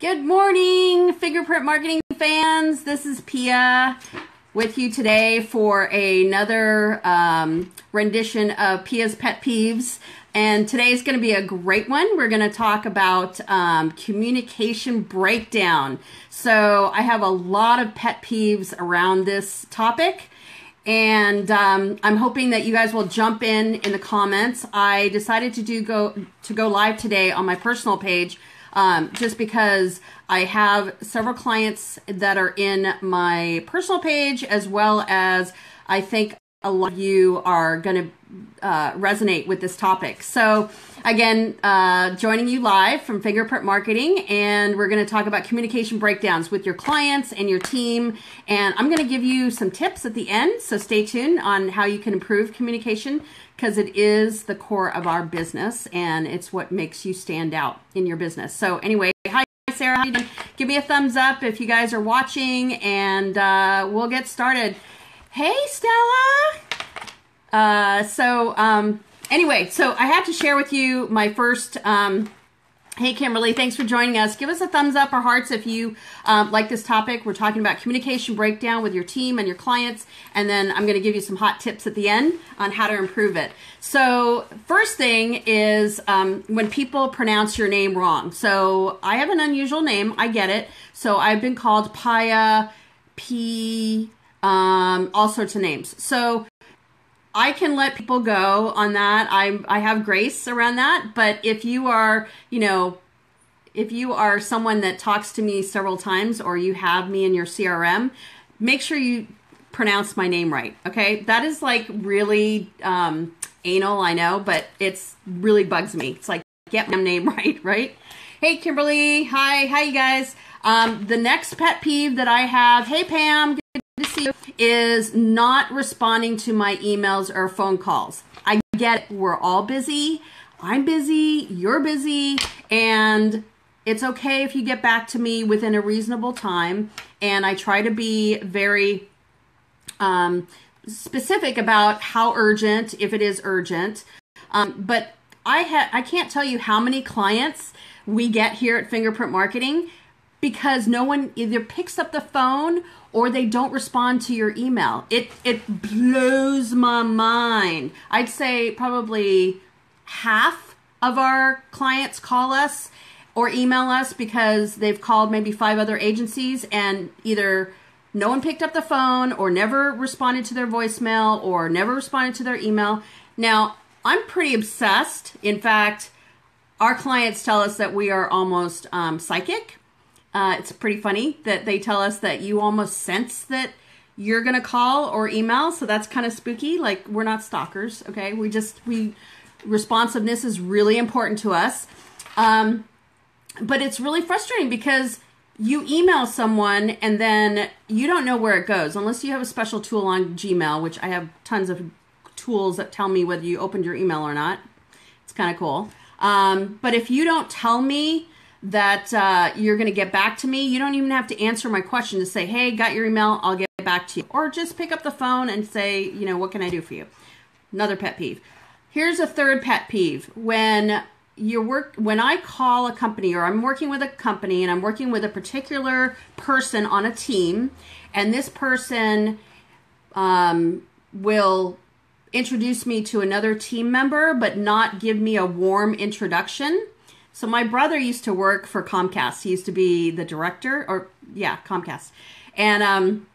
Good morning, Fingerprint marketing fans. This is Pia with you today for another rendition of Pia's Pet Peeves. And today is going to be a great one. We're going to talk about communication breakdown. So I have a lot of pet peeves around this topic. And I'm hoping that you guys will jump in the comments. I decided to go live today on my personal page just because I have several clients that are in my personal page, as well as I think a lot of you are going to resonate with this topic. So again, joining you live from Fingerprint Marketing, and we're going to talk about communication breakdowns with your clients and your team. And I'm going to give you some tips at the end, so stay tuned on how you can improve communication, because it is the core of our business and it's what makes you stand out in your business. So anyway, hi Sarah, how you doing? Give me a thumbs up if you guys are watching, and we'll get started. Hey Stella! Anyway, so I have to share with you my first, hey Kimberly, thanks for joining us. Give us a thumbs up or hearts if you like this topic. We're talking about communication breakdown with your team and your clients, and then I'm going to give you some hot tips at the end on how to improve it. So first thing is when people pronounce your name wrong. So I have an unusual name, I get it. So I've been called Pia, P, all sorts of names. So I can let people go on that. I have grace around that. But if you are, if you are someone that talks to me several times, or you have me in your CRM, make sure you pronounce my name right. Okay. That is like really anal, I know, but it's really bugs me. It's like, get my name right, right? Hey, Kimberly. Hi, you guys. The next pet peeve that I have, hey, Pam, good to see you, is not responding to my emails or phone calls. I get it. We're all busy. I'm busy. You're busy. And it's okay if you get back to me within a reasonable time. And I try to be very specific about how urgent, if it is urgent. But I can't tell you how many clients we get here at Fingerprint Marketing because no one either picks up the phone or they don't respond to your email. It blows my mind. I'd say probably half of our clients call us or email us because they've called maybe 5 other agencies, and either no one picked up the phone or never responded to their voicemail or never responded to their email. Now, I'm pretty obsessed. In fact, our clients tell us that we are almost psychic. It's pretty funny that they tell us that you almost sense that you're going to call or email. So that's kind of spooky. Like, we're not stalkers. Okay. Responsiveness is really important to us. But it's really frustrating because you email someone and then you don't know where it goes unless you have a special tool on Gmail, which I have tons of tools that tell me whether you opened your email or not. It's kind of cool. But if you don't tell me that you're going to get back to me, you don't even have to answer my question to say, hey, got your email, I'll get back to you. Or just pick up the phone and say, what can I do for you? Another pet peeve. Here's a third pet peeve. When I call a company, or I'm working with a company and I'm working with a particular person on a team, and this person will introduce me to another team member but not give me a warm introduction. So my brother used to work for Comcast. He used to be the director, Comcast. And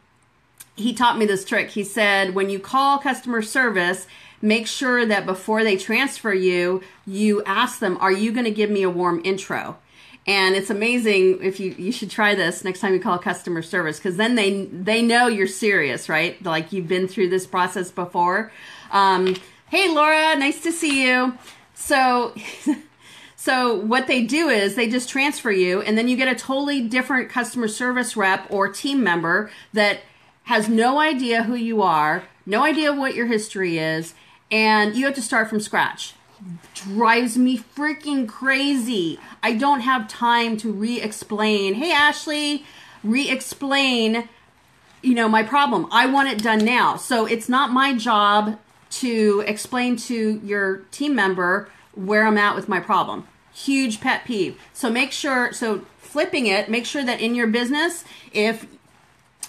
he taught me this trick. He said, when you call customer service, make sure that before they transfer you, you ask them, are you going to give me a warm intro? And it's amazing. If you should try this next time you call customer service, because then they know you're serious, right? Like you've been through this process before. Hey, Laura, nice to see you. So what they do is they just transfer you, and then you get a totally different customer service rep or team member that has no idea who you are, no idea what your history is, and you have to start from scratch. Drives me freaking crazy. I don't have time to re-explain. Hey, Ashley, re-explain, my problem. I want it done now. So it's not my job to explain to your team member where I'm at with my problem. Huge pet peeve. So make sure, flipping it, make sure that in your business, if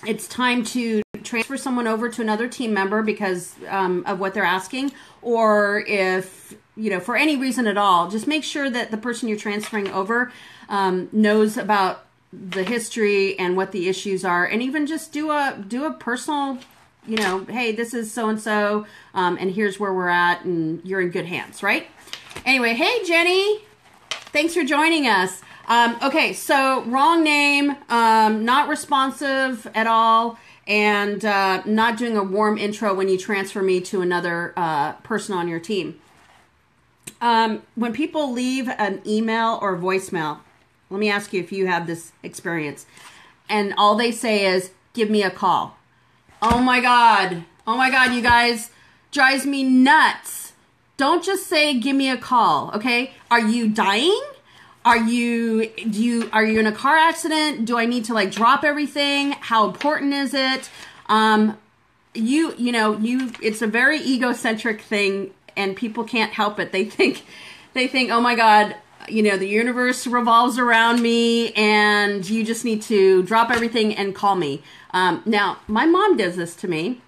it's time to transfer someone over to another team member because of what they're asking, or if, for any reason at all, just make sure that the person you're transferring over knows about the history and what the issues are, and even just do a personal, hey, this is so-and-so, and here's where we're at, and you're in good hands, right? Anyway, hey, Jenny, thanks for joining us. Okay, so wrong name, not responsive at all, and not doing a warm intro when you transfer me to another person on your team. When people leave an email or voicemail, let me ask you if you have this experience, and all they say is, give me a call. Oh my God, you guys, drives me nuts. Don't just say, give me a call, okay? Are you dying? Are you in a car accident? Do I need to drop everything? How important is it? It's a very egocentric thing, and people can't help it. They think, oh my God, the universe revolves around me, and you just need to drop everything and call me. Now, my mom does this to me,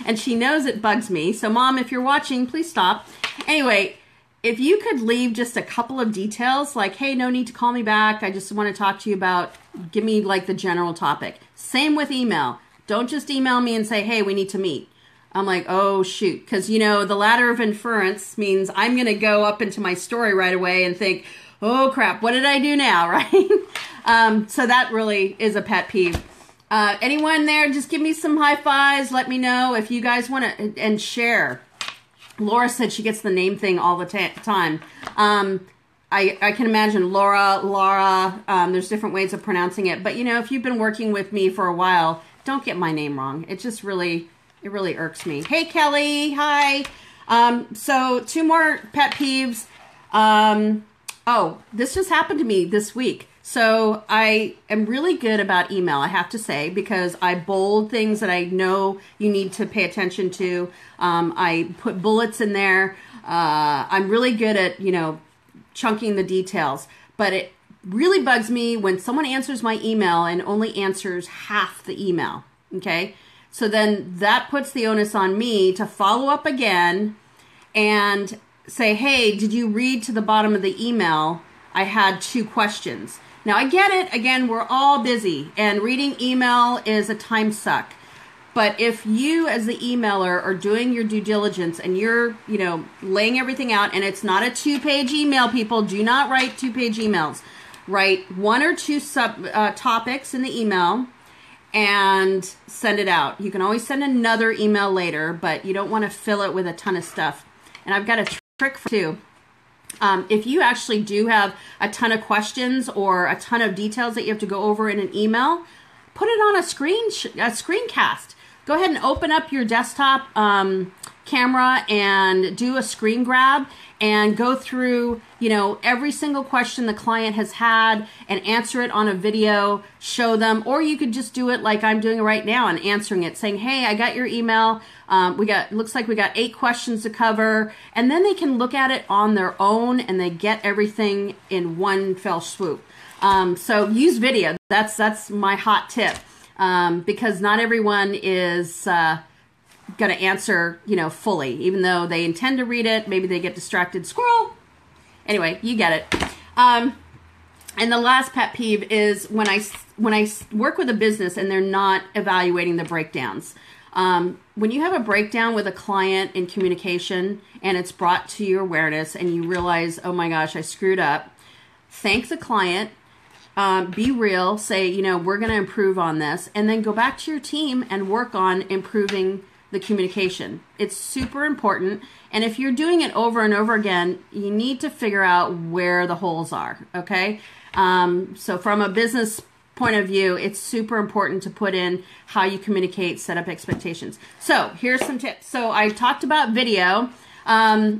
and she knows it bugs me. So, Mom, if you're watching, please stop. Anyway, if you could leave just a couple of details, like, hey, no need to call me back. I just want to talk to you about, give me the general topic. Same with email. Don't just email me and say, hey, we need to meet. I'm like, oh, shoot. Because, the ladder of inference means I'm going to go up into my story right away and think, oh, crap, what did I do now, right? So that really is a pet peeve. Anyone there, just give me some high fives. Let me know if you guys want to, and share. Laura said she gets the name thing all the time. I can imagine Laura, there's different ways of pronouncing it. But, if you've been working with me for a while, don't get my name wrong. It just really irks me. Hey, Kelly. Hi. So 2 more pet peeves. This just happened to me this week. So I am really good about email, I have to say, because I bold things that I know you need to pay attention to. I put bullets in there. I'm really good at, chunking the details. But it really bugs me when someone answers my email and only answers half the email. Okay? So then that puts the onus on me to follow up again and say, hey, did you read to the bottom of the email? I had 2 questions. Now, I get it. Again, we're all busy, and reading email is a time suck. But if you, as the emailer, are doing your due diligence and you're, laying everything out, and it's not a 2-page email, people, do not write 2-page emails. Write 1 or 2 topics in the email and send it out. You can always send another email later, but you don't want to fill it with a ton of stuff. And I've got a trick for you. If you actually do have a ton of questions or a ton of details that you have to go over in an email, put it on a screencast. Go ahead and open up your desktop camera and do a screen grab and go through, every single question the client has had and answer it on a video, show them, or you could just do it like I'm doing right now and answering it, saying, hey, I got your email. Looks like we got 8 questions to cover, and then they can look at it on their own and they get everything in one fell swoop. So use video. That's my hot tip, because not everyone is going to answer, fully, even though they intend to read it. Maybe they get distracted. Squirrel. Anyway, you get it. And the last pet peeve is when I work with a business and they're not evaluating the breakdowns. When you have a breakdown with a client in communication and it's brought to your awareness and you realize, oh my gosh, I screwed up, thank the client, be real, say, we're going to improve on this, and then go back to your team and work on improving the communication. It's super important. And if you're doing it over and over again, you need to figure out where the holes are. Okay. So from a business point of view, it's super important to put in how you communicate, set up expectations. So here's some tips. So I talked about video. I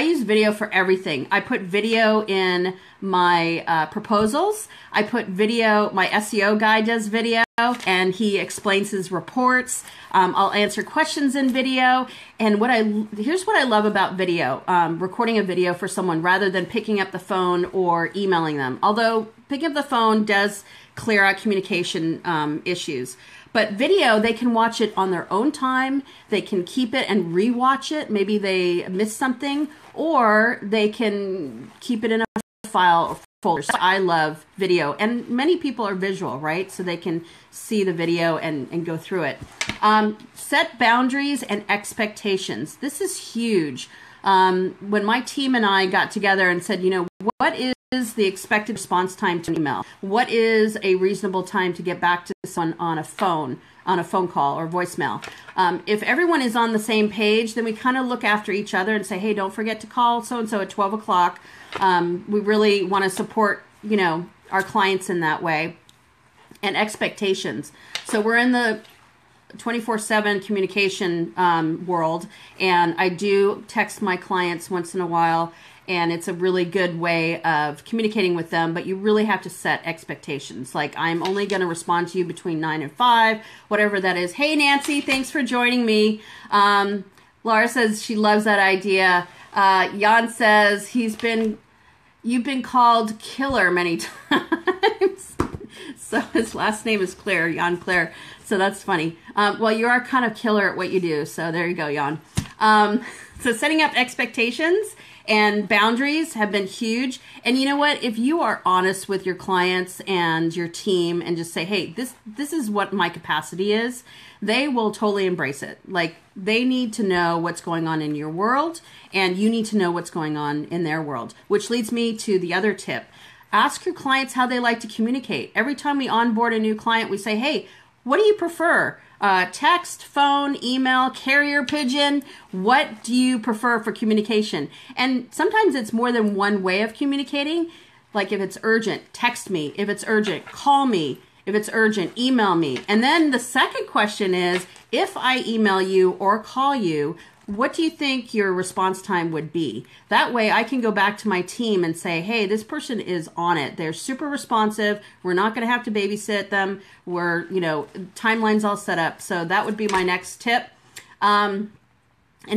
use video for everything. I put video in my proposals. I put video, my SEO guy does video, and he explains his reports. I'll answer questions in video. And here's what I love about video, recording a video for someone rather than picking up the phone or emailing them. Although picking up the phone does clear out communication issues. But video, they can watch it on their own time. They can keep it and rewatch it. Maybe they missed something, or they can keep it in a file or folder. So I love video, and many people are visual, right? So they can see the video and go through it. Set boundaries and expectations. This is huge. When my team and I got together and said, what is the expected response time to an email? What is a reasonable time to get back to someone on a phone call or voicemail? If everyone is on the same page, then we kind of look after each other and say, hey, don't forget to call so-and-so at 12 o'clock. We really want to support, our clients in that way. And expectations. So we're in the 24/7 communication world, and I do text my clients once in a while, and it's a really good way of communicating with them, but you really have to set expectations. Like, I'm only going to respond to you between 9 and 5, whatever that is. Hey, Nancy, thanks for joining me. Laura says she loves that idea. Jan says you've been called killer many times. So his last name is Claire, Jan Claire. So that's funny. Well, you are kind of killer at what you do. So there you go, Jan. So setting up expectations and boundaries have been huge. And you know what? If you are honest with your clients and your team and just say, hey, this is what my capacity is, they will totally embrace it. Like, they need to know what's going on in your world, and you need to know what's going on in their world, which leads me to the other tip. Ask your clients how they like to communicate. Every time we onboard a new client, we say, hey, what do you prefer? Text, phone, email, carrier pigeon. What do you prefer for communication? And sometimes it's more than one way of communicating. Like, if it's urgent, text me. If it's urgent, call me. If it's urgent, email me. And then the second question is, if I email you or call you, what do you think your response time would be? That way I can go back to my team and say, hey, this person is on it. They're super responsive. We're not going to have to babysit them. We're, timeline's all set up. So that would be my next tip. And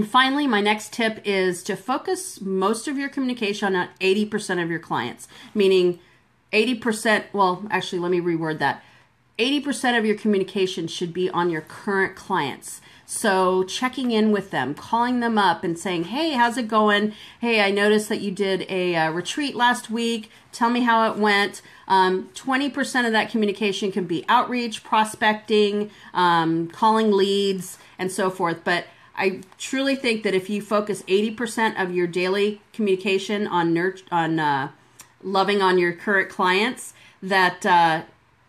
finally, my next tip is to focus most of your communication on 80% of your clients, meaning 80%, well, actually, let me reword that. 80% of your communication should be on your current clients. So checking in with them, calling them up and saying, hey, how's it going? Hey, I noticed that you did a retreat last week. Tell me how it went. 20% of that communication can be outreach, prospecting, calling leads, and so forth. But I truly think that if you focus 80% of your daily communication on loving on your current clients, that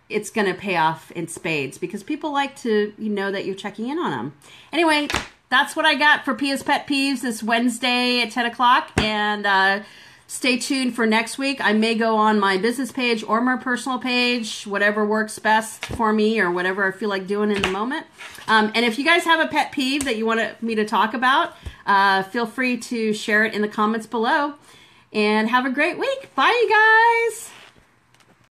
it's going to pay off in spades, because people like to know that you're checking in on them. Anyway, that's what I got for Pia's Pet Peeves this Wednesday at 10 o'clock. And stay tuned for next week. I may go on my business page or my personal page, whatever works best for me or whatever I feel like doing in the moment. And if you guys have a pet peeve that you want me to talk about, feel free to share it in the comments below. And have a great week. Bye, you guys.